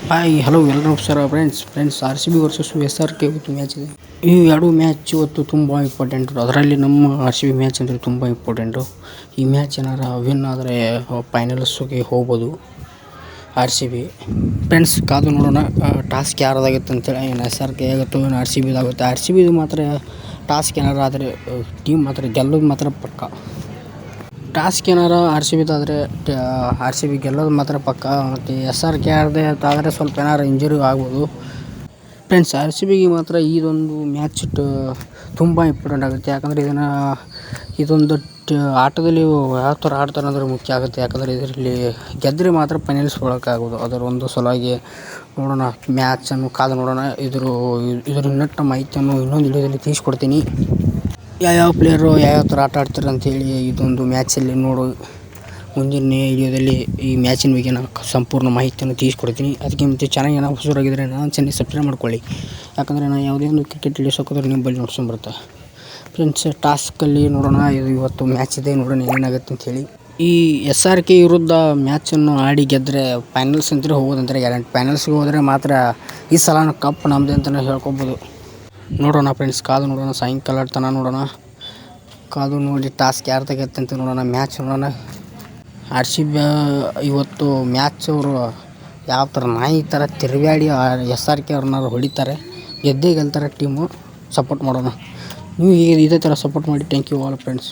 Hi hello ಎಲ್ಲರೂ ನಮಸ್ಕಾರ friends R C B versus S R K ಇವತ್ತು match ಇದೆ. ಈ ಎರಡು ಮ್ಯಾಚ್ ಇವತ್ತು ತುಂಬ ಇಂಪಾರ್ಟೆಂಟು. ಅದರಲ್ಲಿ ನಮ್ಮ ಆರ್ ಸಿ ಬಿ ಮ್ಯಾಚ್ ಅಂದರೆ ತುಂಬ ಇಂಪಾರ್ಟೆಂಟು. ಈ ಮ್ಯಾಚ್ ಏನಾರ ವಿನ್ ಆದರೆ ಫೈನಲ್ಸ್ಗೆ ಹೋಗ್ಬೋದು ಆರ್ ಸಿ ಬಿ. ಫ್ರೆಂಡ್ಸ್ ಕಾದು ನೋಡೋಣ ಟಾಸ್ಕ್ ಯಾರ್ದಾಗುತ್ತೆ ಅಂತೇಳಿ. ಏನು ಎಸ್ ಆರ್ ಕೆ ಆಗುತ್ತೋ ಏನು ಆರ್ ಸಿ ಬಿದಾಗುತ್ತೆ. ಆರ್ ಸಿ ಬಿದು ಮಾತ್ರ ಟಾಸ್ಕ್ ಏನಾರು ಆದರೆ ಟೀಮ್ ಮಾತ್ರ ಗೆಲ್ಲೋದು ಮಾತ್ರ ಪಕ್ಕ. ಟಾಸ್ಕ್ ಏನಾರು ಆರ್ ಸಿ ಬಿದಾದರೆ ಆರ್ ಸಿ ಬಿ ಗೆಲ್ಲೋದು ಮಾತ್ರ ಪಕ್ಕ. ಮತ್ತು ಎಸ್ ಆರ್ ಕೆ ಆದರೆ ಸ್ವಲ್ಪ ಏನಾರು ಇಂಜುರಿ ಆಗ್ಬೋದು. ಫ್ರೆಂಡ್ಸ್ ಆರ್ ಸಿ ಬಿಗೆ ಮಾತ್ರ ಇದೊಂದು ಮ್ಯಾಚ್ ತುಂಬ ಇಂಪಾರ್ಟೆಂಟ್ ಆಗುತ್ತೆ. ಯಾಕಂದರೆ ಇದೊಂದು ಆಟದಲ್ಲಿ ಯಾವ ಥರ ಆಡ್ತಾರೆ ಅಂದರೆ ಮುಖ್ಯ ಆಗುತ್ತೆ. ಯಾಕಂದರೆ ಇದರಲ್ಲಿ ಗೆದ್ದರೆ ಮಾತ್ರ ಫೈನಲ್ಸ್ ಹೋಗೋಕ್ಕಾಗೋದು. ಅದರ ಒಂದು ಸಲುವಾಗಿ ನೋಡೋಣ, ಮ್ಯಾಚನ್ನು ಕಾದು ನೋಡೋಣ. ಇದರ ನೆಟ್ಟ ಮಾಹಿತಿಯನ್ನು ಇನ್ನೊಂದು ವಿಡಿಯೋದಲ್ಲಿ ತಿಳಿಸ್ಕೊಡ್ತೀನಿ. ಯಾವ ಪ್ಲೇಯರು ಯಾವ್ಯಾವ ಥರ ಆಟ ಆಡ್ತಾರೆ ಅಂಥೇಳಿ ಇದೊಂದು ಮ್ಯಾಚಲ್ಲಿ ಮುಂದಿನ ವಿಡಿಯೋದಲ್ಲಿ ಈ ಮ್ಯಾಚಿನ ಬಗ್ಗೆ ನಾನು ಸಂಪೂರ್ಣ ಮಾಹಿತಿಯನ್ನು ತಿಳಿಸ್ಕೊಡ್ತೀನಿ. ಅದಕ್ಕೆ ಮುಂಚೆ ಚಾನಲ್ಗೆ ನಾವು ಹೊಸಬರಾಗಿದ್ದರೆ ನಾನು ಚಾನಲ್ ಸಬ್ಸ್ಕ್ರೈಬ್ ಮಾಡ್ಕೊಳ್ಳಿ. ಯಾಕಂದರೆ ನಾನು ಯಾವುದೇ ಒಂದು ಕ್ರಿಕೆಟ್ ವಿಡಿಯೋಸ್ ಹಾಕಿದ್ರೆ ನಿಮ್ಮ ಬಳಿ ನೋಡ್ಸ್ಕೊಂಬರುತ್ತೆ. ಫ್ರೆಂಡ್ಸ್ ಟಾಸ್ಕಲ್ಲಿ ನೋಡೋಣ, ಇವತ್ತು ಮ್ಯಾಚ್ ಇದೆ, ನೋಡೋಣ ಏನಾಗುತ್ತೆ ಅಂಥೇಳಿ. ಈ ಎಸ್ ಆರ್ ಕೆ ವಿರುದ್ಧ ಮ್ಯಾಚನ್ನು ಆಡಿ ಗೆದ್ದರೆ ಫೈನಲ್ಸ್ ಅಂತಲೇ ಹೋಗೋದಂತಾರೆ ಗ್ಯಾರಂಟಿ. ಫೈನಲ್ಸ್ಗೆ ಹೋದರೆ ಮಾತ್ರ ಈ ಸಲ ಕಪ್ ನಮ್ಮದೇ ಅಂತಲೇ ಹೇಳ್ಕೊಬೋದು. ನೋಡೋಣ ಫ್ರೆಂಡ್ಸ್, ಕಾದು ನೋಡೋಣ. ಸಾಯಂಕಾಲ ತನಕ ನೋಡೋಣ, ಕಾದು ನೋಡಿ ಟಾಸ್ಕ್ ಯಾರು ತೆಗೆಯುತ್ತೆ ಅಂತ ನೋಡೋಣ. ಮ್ಯಾಚ್ ನೋಡೋಣ. ಆರ್ ಸಿ ಬಿ ಇವತ್ತು ಮ್ಯಾಚ್ ಅವರು ಯಾವ ಥರ ನಾಯಿ ಥರ ತಿರುಗಾಡಿ ಎಸ್ ಆರ್ ಕೆ ಅವ್ರನ್ನ ಹೊಡಿತಾರೆ, ಗೆದ್ದೇ ಗೆಲ್ತಾರೆ ಟೀಮು. ಸಪೋರ್ಟ್ ಮಾಡೋಣ. ನೀವು ಇದೇ ಥರ ಸಪೋರ್ಟ್ ಮಾಡಿ. Thank you all friends.